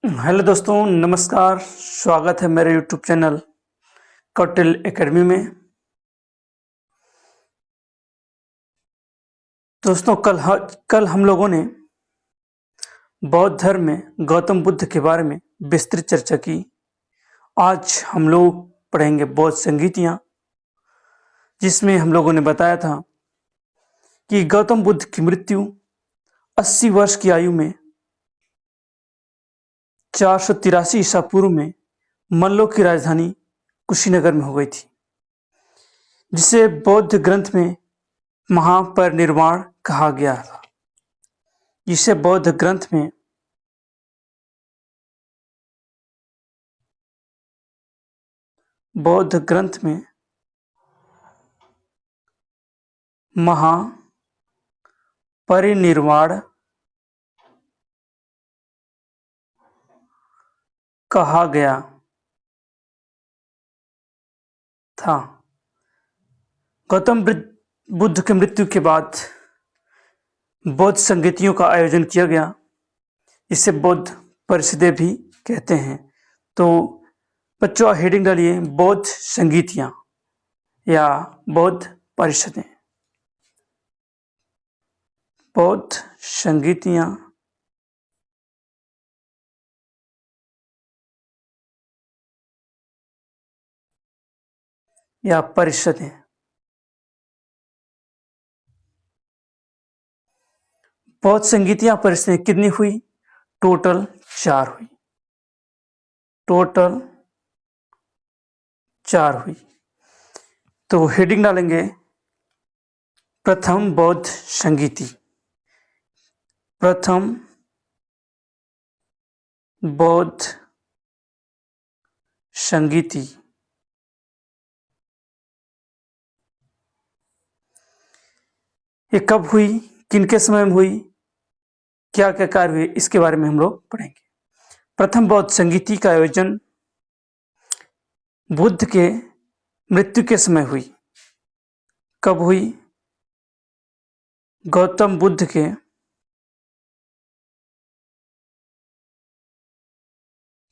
Hello दोस्तों, नमस्कार। स्वागत है मेरे यूट्यूब चैनल कौटिल एकेडमी में। दोस्तों, कल हम लोगों ने बौद्ध धर्म में गौतम बुद्ध के बारे में विस्तृत चर्चा की। आज हम लोग पढ़ेंगे बौद्ध संगीतियाँ, जिसमें हम लोगों ने बताया था कि गौतम बुद्ध की मृत्यु 80 वर्ष की आयु में 483 ईसा पूर्व में मल्लों की राजधानी कुशीनगर में हो गई थी, जिसे बौद्ध ग्रंथ में महापरिनिर्वाण कहा गया था। जिसे बौद्ध ग्रंथ में महापरिनिर्वाण कहा गया था। गौतम बुद्ध की मृत्यु के बाद बौद्ध संगीतियों का आयोजन किया गया। इसे बौद्ध परिषदें भी कहते हैं। तो बच्चों, हेडिंग डालिए बौद्ध संगीतियां या बौद्ध परिषदें। बौद्ध संगीतियां या परिषदें। बौद्ध संगीतियां परिषदें कितनी हुई? टोटल 4 हुई। तो हेडिंग डालेंगे प्रथम बौद्ध संगीति। प्रथम बौद्ध संगीति। ये कब हुई, किनके समय में हुई, क्या क्या कार्य हुए, इसके बारे में हम लोग पढ़ेंगे। प्रथम बौद्ध संगीति का आयोजन बुद्ध के मृत्यु के समय हुई। कब हुई? गौतम बुद्ध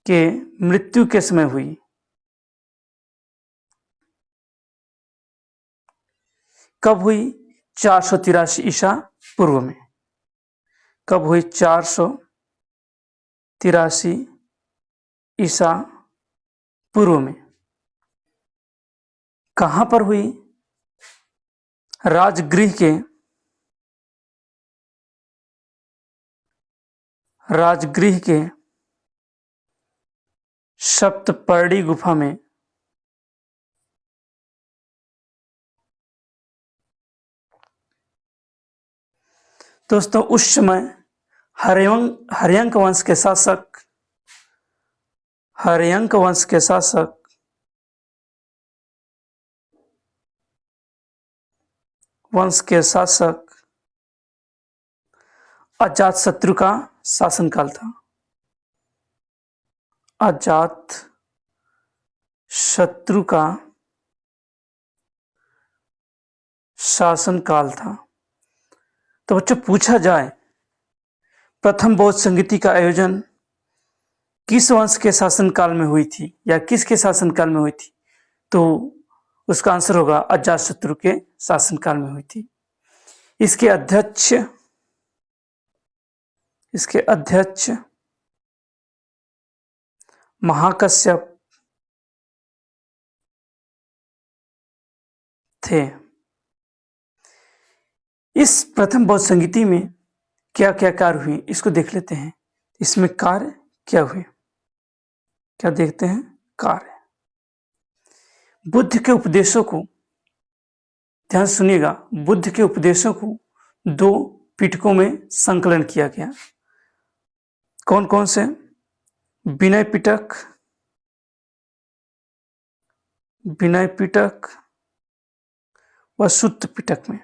के मृत्यु के समय हुई। कब हुई? 483 ईसा पूर्व में। कब हुई? 483 ईसा पूर्व में। कहां पर हुई? राजगृह के सप्तपर्णी गुफा में। दोस्तों, उस समय हर्यंक वंश के शासक अजातशत्रु का शासनकाल था। अजातशत्रु का शासनकाल था। तो बच्चों, पूछा जाए प्रथम बौद्ध संगीति का आयोजन किस वंश के शासनकाल में हुई थी या किसके शासनकाल में हुई थी, तो उसका आंसर होगा अजातशत्रु के शासनकाल में हुई थी। इसके अध्यक्ष महाकश्यप थे। इस प्रथम बौद्ध संगीति में क्या क्या कार्य हुए, इसको देख लेते हैं। इसमें कार्य क्या हुए, क्या देखते हैं? कार्य। बुद्ध के उपदेशों को, ध्यान सुनिएगा, बुद्ध के उपदेशों को 2 पिटकों में संकलन किया गया। कौन कौन से? विनय पिटक व सुत्त पिटक में।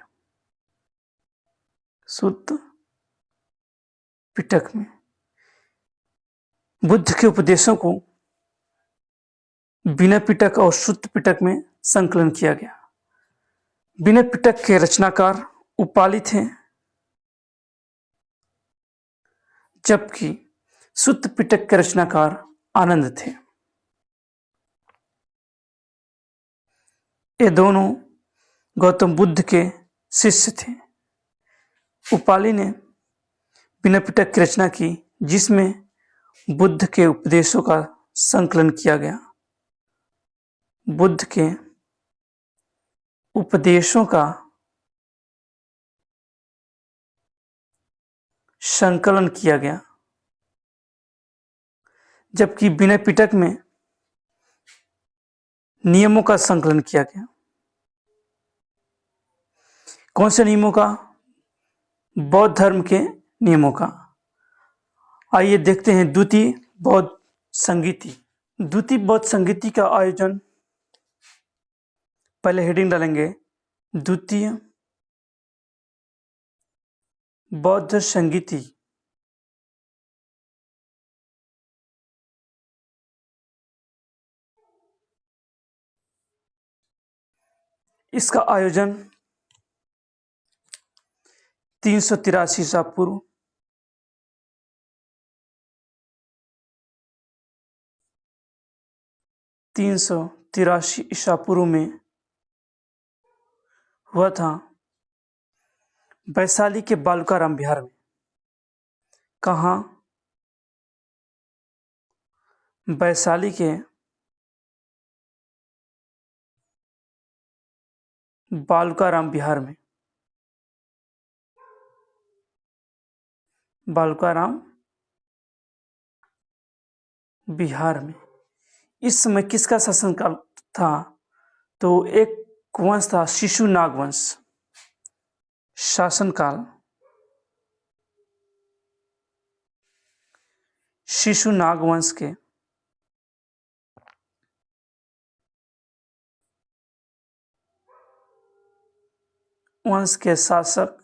बुद्ध के उपदेशों को विनय पिटक और सुत्त पिटक में संकलन किया गया। विनय पिटक के रचनाकार उपाली थे, जबकि सुत्त पिटक के रचनाकार आनंद थे। ये दोनों गौतम बुद्ध के शिष्य थे। उपाली ने बिना पिटक की रचना की, जिसमें बुद्ध के उपदेशों का संकलन किया गया। बुद्ध के उपदेशों का संकलन किया गया, जबकि बिना पिटक में नियमों का संकलन किया गया। कौन से नियमों का? बौद्ध धर्म के नियमों का। आइए देखते हैं द्वितीय बौद्ध संगीति। द्वितीय बौद्ध संगीति का आयोजन, पहले हेडिंग डालेंगे द्वितीय बौद्ध संगीति। इसका आयोजन 383 ईसा पूर्व, 383 ईसा पूर्व में हुआ था, वैशाली के बालूकाराम बिहार में। कहाँ? वैशाली के बालूकाराम बिहार में। बालूकाराम बिहार में। इस समय किसका शासनकाल था? तो एक वंश था शिशुनाग वंश। शासनकाल शिशुनाग वंश के शासक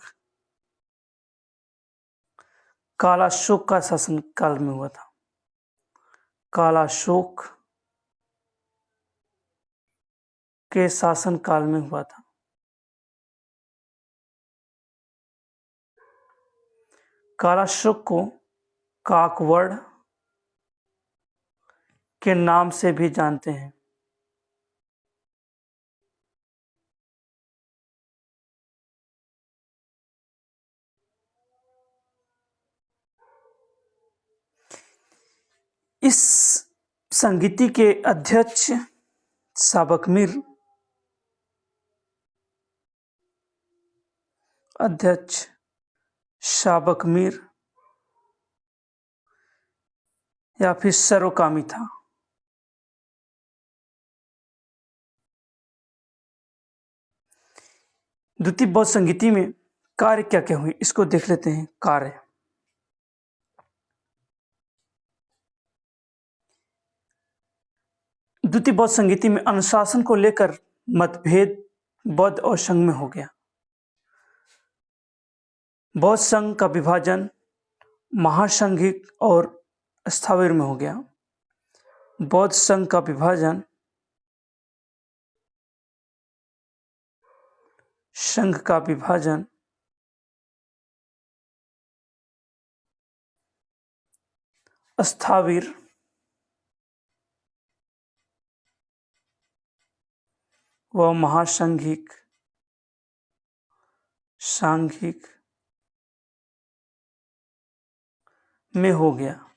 कालाशोक का शासनकाल में हुआ था। कालाशोक के शासनकाल में हुआ था। कालाशोक को काकवड़ के नाम से भी जानते हैं। इस संगीति के अध्यक्ष शाबक मीर या फिर सर्वकामी था। द्वितीय बौद्ध संगीति में कार्य क्या क्या हुए, इसको देख लेते हैं। कार्य: द्वितीय बौद्ध संगीति में अनुशासन को लेकर मतभेद बौद्ध और संघ में हो गया। बौद्ध संघ का विभाजन महासंघिक और स्थाविर में हो गया। बौद्ध संघ का विभाजन स्थाविर व महासंघिक में हो गया।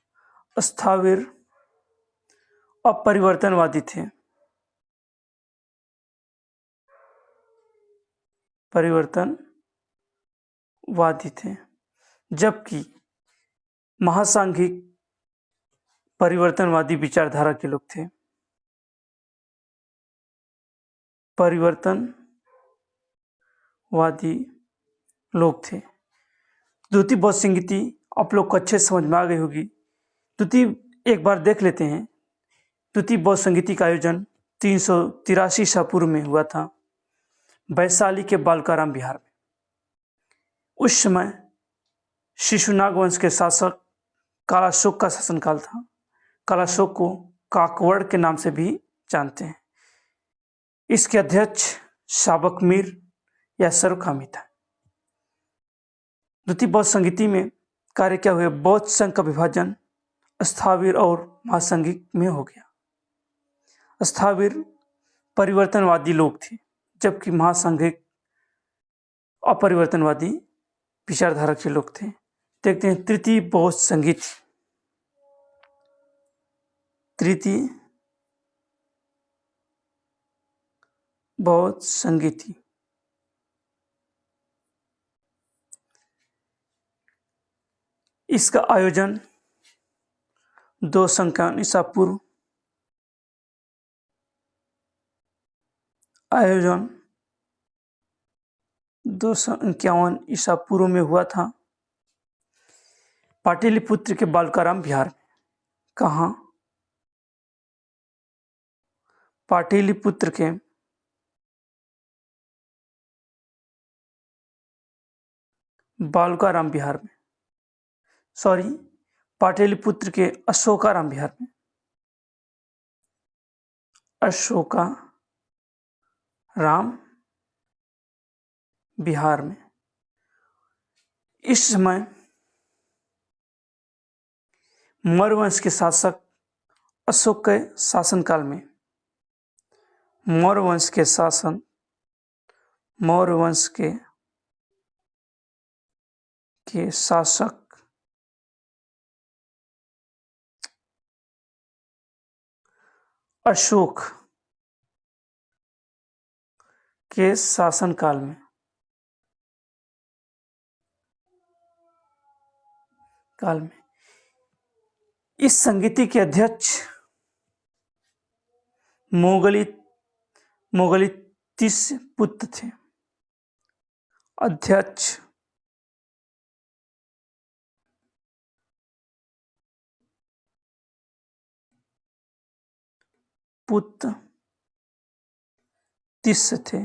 स्थाविर अपरिवर्तनवादी थे। जबकि महासांघिक परिवर्तनवादी विचारधारा के लोग थे। द्वितीय बौद्ध संगीति आप लोग को अच्छे समझ में आ गई होगी। द्वितीय एक बार देख लेते हैं। द्वितीय बौद्ध संगीति का आयोजन 383 ईसा पूर्व में हुआ था, वैशाली के बालूकाराम बिहार में। उस समय शिशुनाग वंश के शासक कालाशोक का शासनकाल था। कालाशोक को काकवड़ के नाम से भी जानते हैं। इसके अध्यक्ष शाबक मीर या सर्वकामी था। द्वितीय बौद्ध संगीति में कार्य क्या हुए? बौद्ध संघ का विभाजन स्थाविर और महासंघिक में हो गया। स्थाविर परिवर्तनवादी लोग थे, जबकि महासंघिक अपरिवर्तनवादी विचारधारा के लोग थे। देखते हैं तृतीय बौद्ध संगीति। तृतीय बौद्ध संगीति इसका आयोजन 251 ईसा पूर्व ईसा पूर्व में हुआ था, पाटलिपुत्र के बालकाराम बिहार में। कहाँ? पाटलिपुत्र के बालकाराम बिहार में, सॉरी, पाटलिपुत्र के अशोकाराम बिहार में, अशोकाराम बिहार में। इस समय मौर्य वंश के शासक अशोक के शासनकाल में मौर्य वंश के शासक अशोक के शासनकाल में इस संगीति के अध्यक्ष मोगलितिस पुत्र थे। अध्यक्ष पुत्र तिस थे।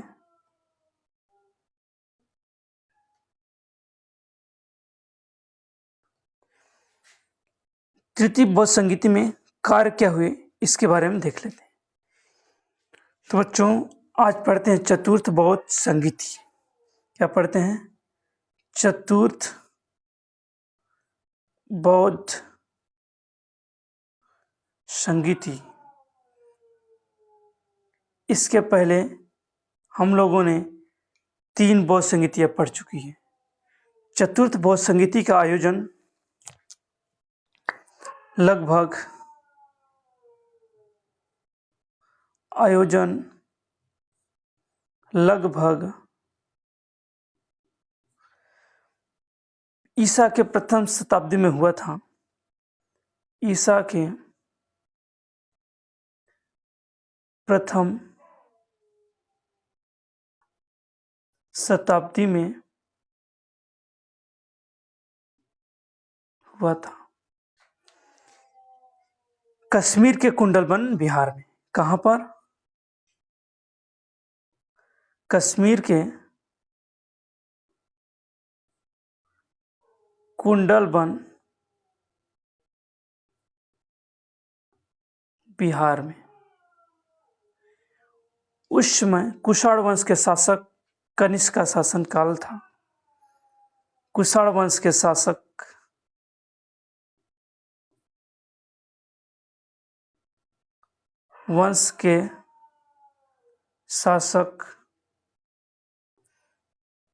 तृतीय बौद्ध संगीति में कार्य क्या हुए, इसके बारे में देख लेते हैं। तो बच्चों, आज पढ़ते हैं चतुर्थ बौद्ध संगीति। क्या पढ़ते हैं? चतुर्थ बौद्ध संगीति। इसके पहले हम लोगों ने 3 बौद्ध संगीतियां पढ़ चुकी हैं। चतुर्थ बौद्ध संगीति का आयोजन लगभग ईसा के प्रथम शताब्दी में हुआ था। ईसा के प्रथम शताब्दी में हुआ था, कश्मीर के कुंडलवन बिहार में। कहां पर? कश्मीर के कुंडलवन बिहार में। उस समय कुषाण वंश के शासक कनिष्क का शासन काल था। कुषाण वंश के शासक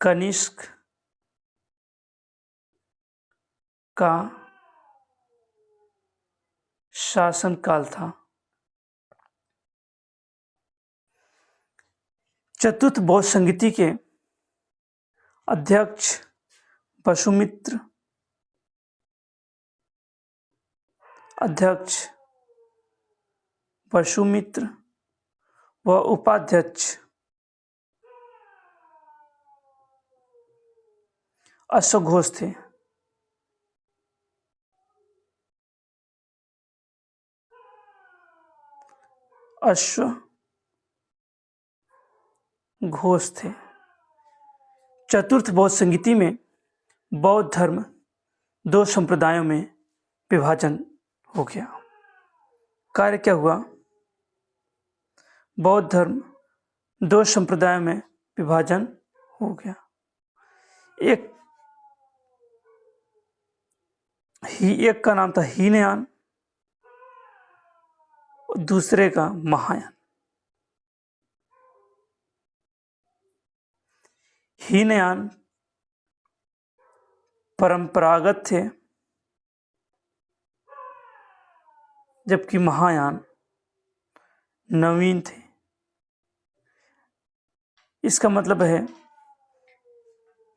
कनिष्क का शासन काल था। चतुर्थ बौद्ध संगीति के अध्यक्ष वसुमित्र व उपाध्यक्ष अश्वघोष थे। चतुर्थ बौद्ध संगीति में बौद्ध धर्म 2 संप्रदायों में विभाजन हो गया। कार्य क्या हुआ? बौद्ध धर्म 2 संप्रदायों में विभाजन हो गया। एक का नाम था हीनयान दूसरे का महायान। हीनयान परंपरागत थे, जबकि महायान नवीन थे। इसका मतलब है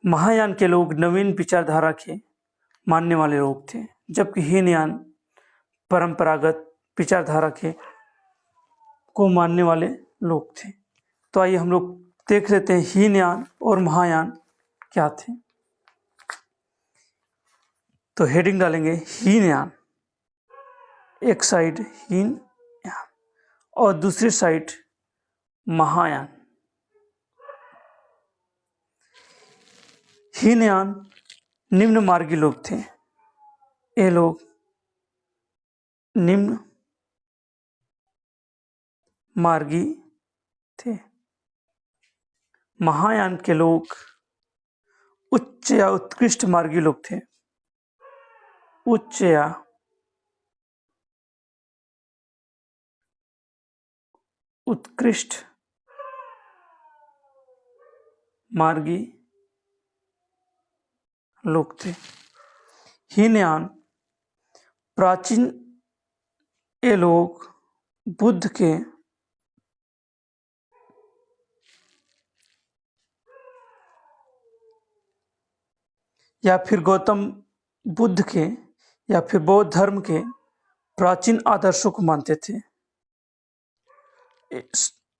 महायान के लोग नवीन विचारधारा के मानने वाले लोग थे, जबकि हीनयान परंपरागत विचारधारा के को मानने वाले लोग थे। तो आइए हम लोग देख लेते हैं हीनयान और महायान क्या थे। तो हेडिंग डालेंगे हीनयान, एक साइड हीनयान और दूसरी साइड महायान। हीनयान निम्न मार्गी लोग थे। ये लोग निम्न मार्गी थे। महायान के लोग उच्च या उत्कृष्ट मार्गी लोग थे। उच्च या उत्कृष्ट मार्गी लोग थे। हीनयान प्राचीन ये लोग बुद्ध के या फिर गौतम बुद्ध के या फिर बौद्ध धर्म के प्राचीन आदर्शों को मानते थे।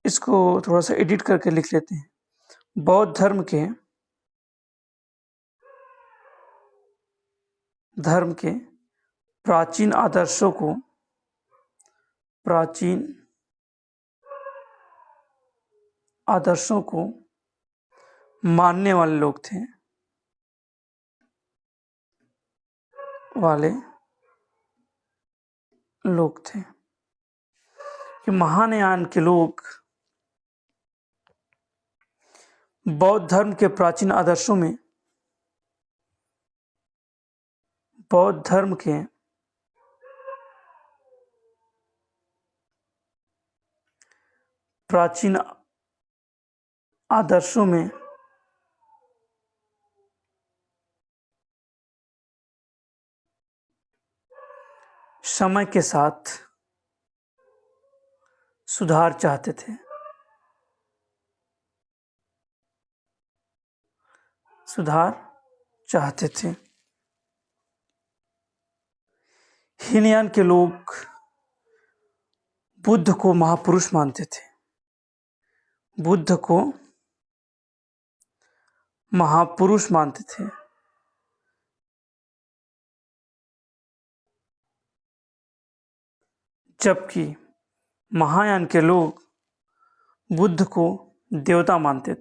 इसको थोड़ा सा एडिट करके लिख लेते हैं। बौद्ध धर्म के प्राचीन आदर्शों को मानने वाले लोग थे। कि महायान के लोग बौद्ध धर्म के प्राचीन आदर्शों में बौद्ध धर्म के प्राचीन आदर्शों में समय के साथ सुधार चाहते थे। हीनयान के लोग बुद्ध को महापुरुष मानते थे। जबकि महायान के लोग बुद्ध को देवता मानते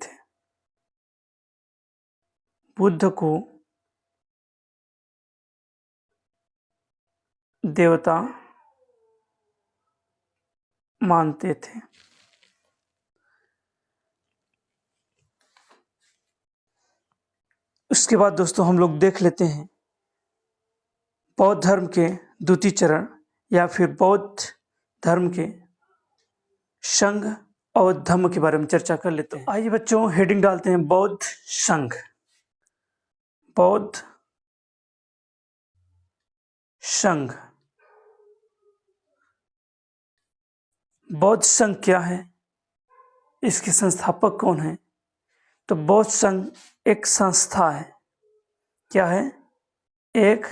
थे। उसके बाद दोस्तों हम लोग देख लेते हैं बौद्ध धर्म के द्वितीय चरण या फिर बौद्ध धर्म के संघ और धम्म के बारे में चर्चा कर लेते हैं। आइए बच्चों हेडिंग डालते हैं बौद्ध संघ। बौद्ध संघ क्या है, इसके संस्थापक कौन है? तो बौद्ध संघ एक संस्था है। क्या है? एक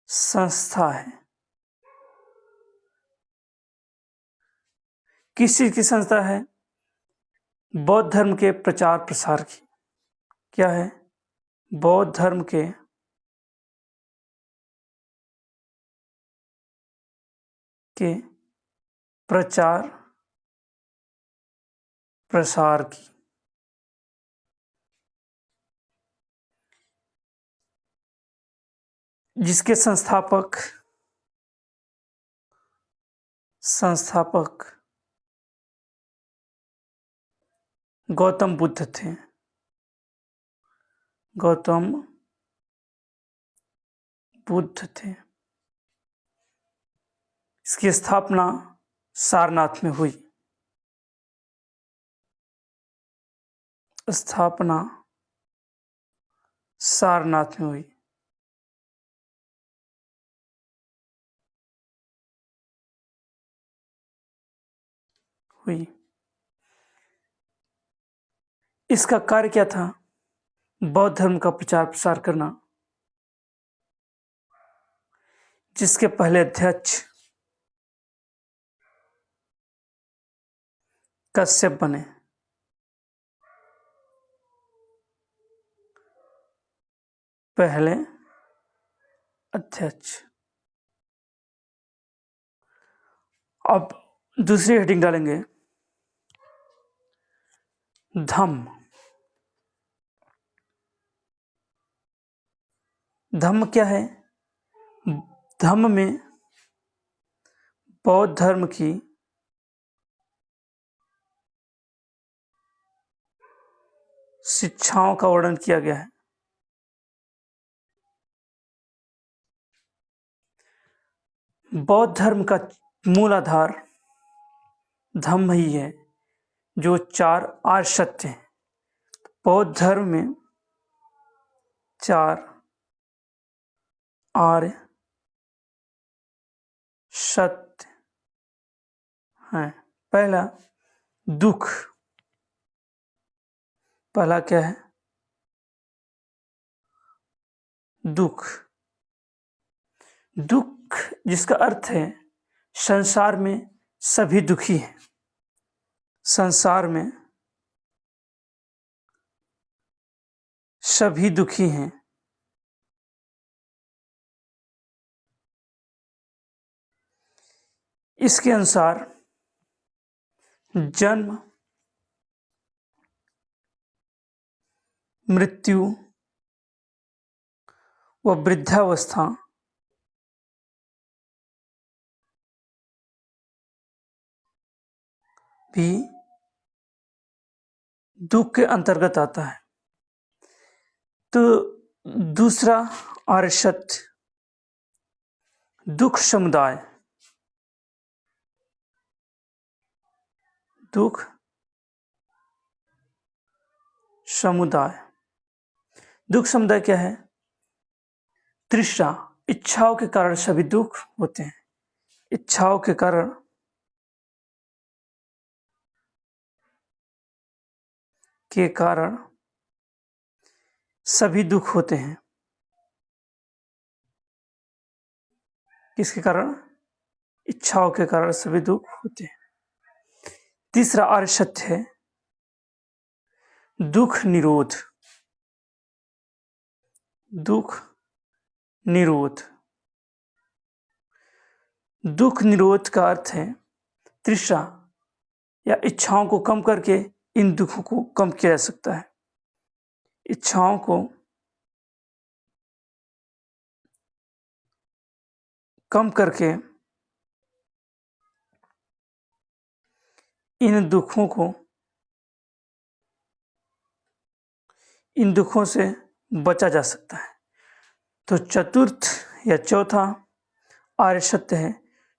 संस्था है। किस चीज की संस्था है? बौद्ध धर्म के प्रचार प्रसार की। क्या है? बौद्ध धर्म के प्रचार प्रसार की। जिसके संस्थापक गौतम बुद्ध थे। इसकी स्थापना सारनाथ में हुई। स्थापना सारनाथ में हुई। इसका कार्य क्या था? बौद्ध धर्म का प्रचार प्रसार करना, जिसके पहले अध्यक्ष कश्यप बने। पहले अध्यक्ष। अब दूसरी हेडिंग डालेंगे, धम्म। धम्म क्या है? धम्म में बौद्ध धर्म की शिक्षाओं का वर्णन किया गया है। बौद्ध धर्म का मूल आधार धम्म ही है, जो 4 आर्य सत्य हैं। बौद्ध धर्म में 4 आर्य सत्य हैं। पहला दुख। पहला क्या है? दुख। दुख जिसका अर्थ है संसार में सभी दुखी हैं। संसार में सभी दुखी हैं। इसके अनुसार जन्म, मृत्यु व वृद्धावस्था भी दुख के अंतर्गत आता है। तो दूसरा आर्य सत्य दुख समुदाय। दुख समुदाय। दुख समुदाय क्या है? तृष्णा, इच्छाओं के कारण सभी दुख होते हैं। इच्छाओं के कारण सभी दुख होते हैं। किसके कारण? इच्छाओं के कारण सभी दुख होते हैं। तीसरा आर्य सत्य है दुख निरोध। दुख निरोध। दुख निरोध का अर्थ है तृष्णा या इच्छाओं को कम करके इन दुखों को कम किया जा सकता है। इच्छाओं को कम करके इन दुखों से बचा जा सकता है। तो चतुर्थ या चौथा आर्य सत्य है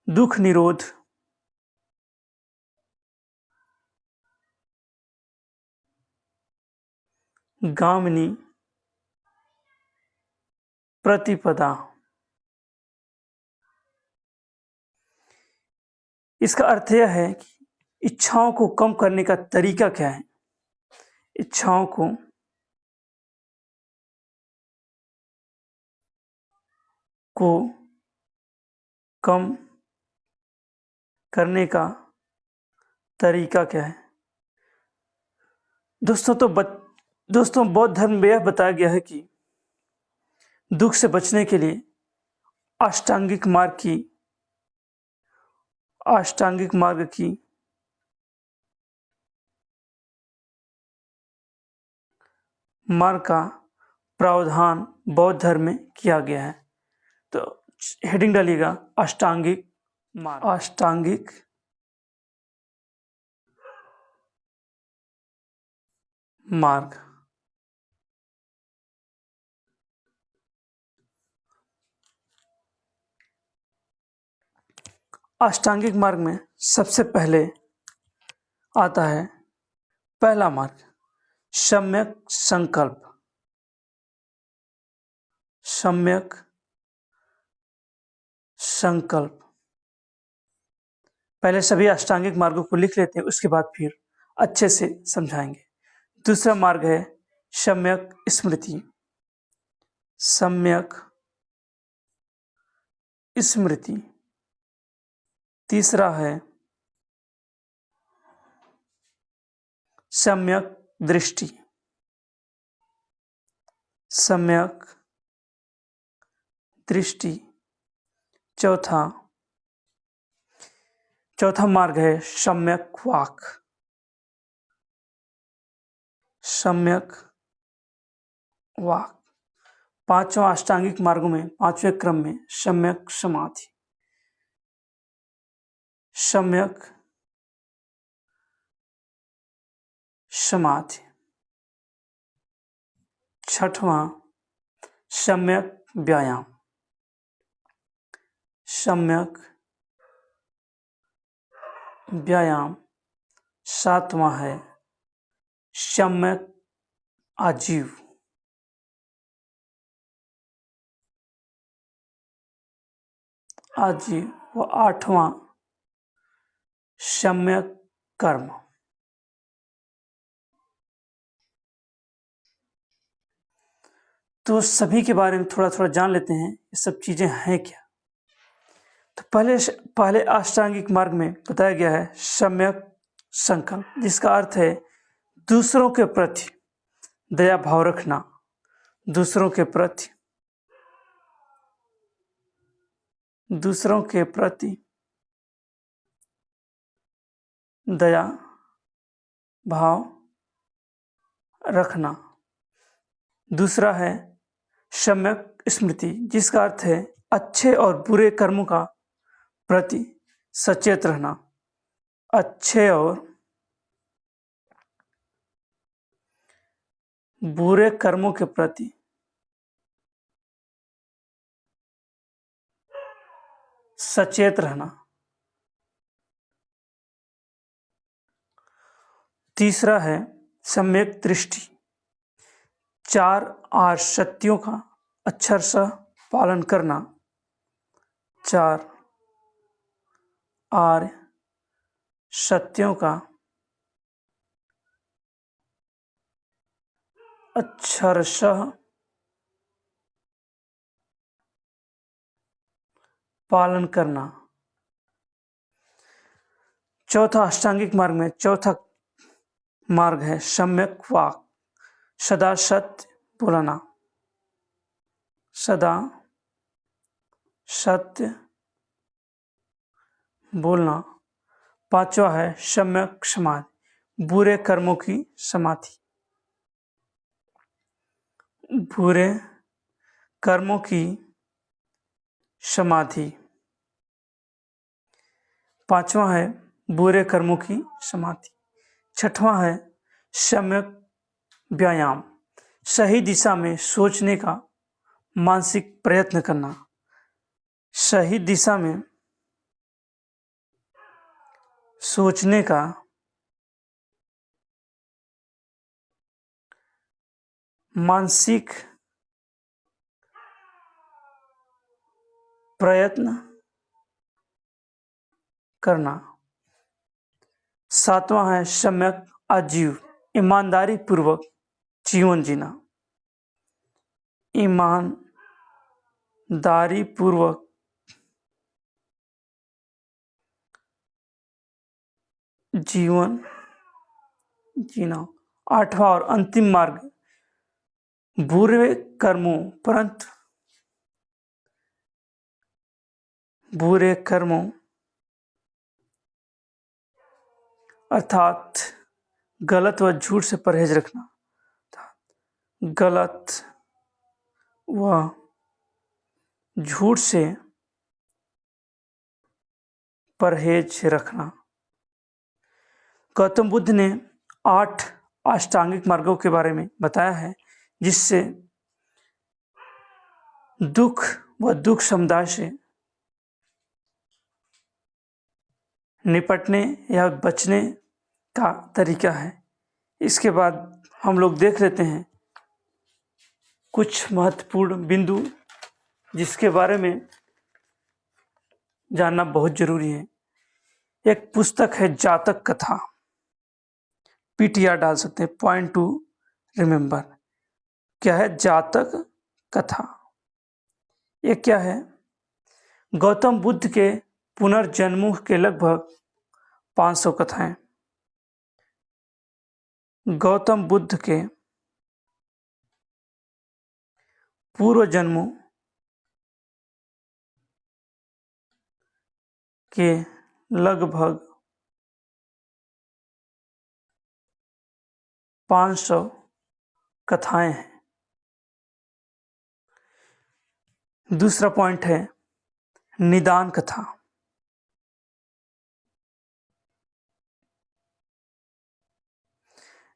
दुख निरोध। गामिनी प्रतिपदा। इसका अर्थ यह है कि इच्छाओं को कम करने का तरीका क्या है? इच्छाओं को कम करने का तरीका क्या है? दोस्तों बौद्ध धर्म में यह बताया गया है कि दुख से बचने के लिए अष्टांगिक मार्ग की मार्ग का प्रावधान बौद्ध धर्म में किया गया है। तो हेडिंग डालिएगा अष्टांगिक मार्ग। अष्टांगिक मार्ग। अष्टांगिक मार्ग में सबसे पहले आता है पहला मार्ग सम्यक संकल्प। सम्यक संकल्प, पहले सभी अष्टांगिक मार्गों को लिख लेते हैं, उसके बाद फिर अच्छे से समझाएंगे। दूसरा मार्ग है सम्यक स्मृति। सम्यक स्मृति। तीसरा है सम्यक दृष्टि। सम्यक दृष्टि। चौथा मार्ग है सम्यक वाक। सम्यक वाक। पांचवा अष्टांगिक मार्गों में पांचवें क्रम में सम्यक समाधि। सम्यक समाधि। छठवां सम्यक व्यायाम। सम्यक व्यायाम। सातवां है सम्यक आजीव। आजीव व आठवां सम्यक कर्म। तो सभी के बारे में थोड़ा थोड़ा जान लेते हैं, ये सब चीजें हैं क्या। तो पहले अष्टांगिक मार्ग में बताया गया है सम्यक संकल्प, जिसका अर्थ है दूसरों के प्रति दया भाव रखना। दूसरों के प्रति दया भाव रखना। दूसरा है सम्यक स्मृति, जिसका अर्थ है अच्छे और बुरे कर्मों का प्रति सचेत रहना। अच्छे और बुरे कर्मों के प्रति सचेत रहना। तीसरा है सम्यक दृष्टि, 4 आर्य सत्यों का अक्षरशः पालन करना। 4 आर्य सत्यों का अक्षरशः पालन करना। चौथा अष्टांगिक मार्ग में चौथा मार्ग है सम्यक वाक, सदा सत्य बोलना। सदा सत्य बोलना। पांचवा है सम्यक समाधि, बुरे कर्मों की समाधि। बुरे कर्मों की समाधि। पांचवा है बुरे कर्मों की समाधि। छठवां है सम्यक व्यायाम, सही दिशा में सोचने का मानसिक प्रयत्न करना। सही दिशा में सोचने का मानसिक प्रयत्न करना। सातवां है सम्यक आजीव, ईमानदारी पूर्वक जीवन जीना। ईमानदारी पूर्वक जीवन जीना। आठवां और अंतिम मार्ग बुरे कर्मों अर्थात गलत व झूठ से परहेज रखना। गलत व झूठ से परहेज रखना। गौतम बुद्ध ने 8 अष्टांगिक मार्गों के बारे में बताया है, जिससे दुख व दुख समुदाय से निपटने या बचने का तरीका है। इसके बाद हम लोग देख लेते हैं कुछ महत्वपूर्ण बिंदु जिसके बारे में जानना बहुत जरूरी है। एक पुस्तक है जातक कथा, पीटीआर डाल सकते हैं, पॉइंट टू रिमेंबर। क्या है जातक कथा? ये क्या है? गौतम बुद्ध के पुनर्जन्म के लगभग 500 कथाएं। गौतम बुद्ध के पूर्व जन्मों के लगभग 500 कथाएं हैं। दूसरा पॉइंट है निदान कथा।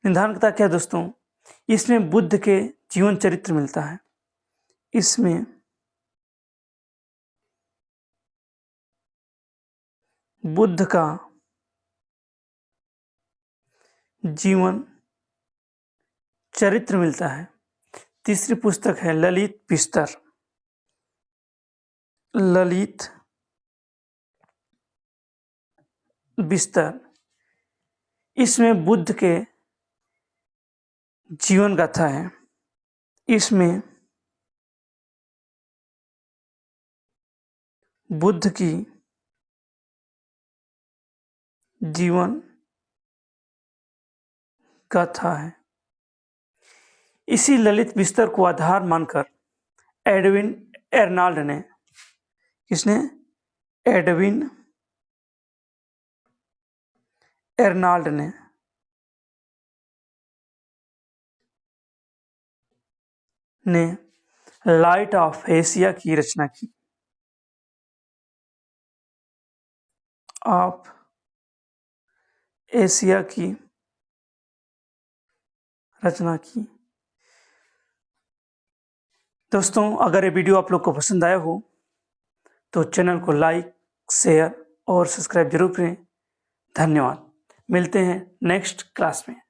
निदान कथा क्या है दोस्तों? इसमें बुद्ध के जीवन चरित्र मिलता है। इसमें बुद्ध का जीवन चरित्र मिलता है। तीसरी पुस्तक है ललित बिस्तर। ललित बिस्तर, इसमें बुद्ध के जीवन गाथा है। इसमें बुद्ध की जीवन गाथा है। इसी ललित बिस्तर को आधार मानकर एडविन एर्नाल्ड ने, किसने? एडविन एर्नाल्ड ने लाइट ऑफ एशिया की रचना की। ऑफ एशिया की रचना की। दोस्तों, अगर ये वीडियो आप लोग को पसंद आया हो तो चैनल को लाइक, शेयर और सब्सक्राइब जरूर करें। धन्यवाद। मिलते हैं नेक्स्ट क्लास में।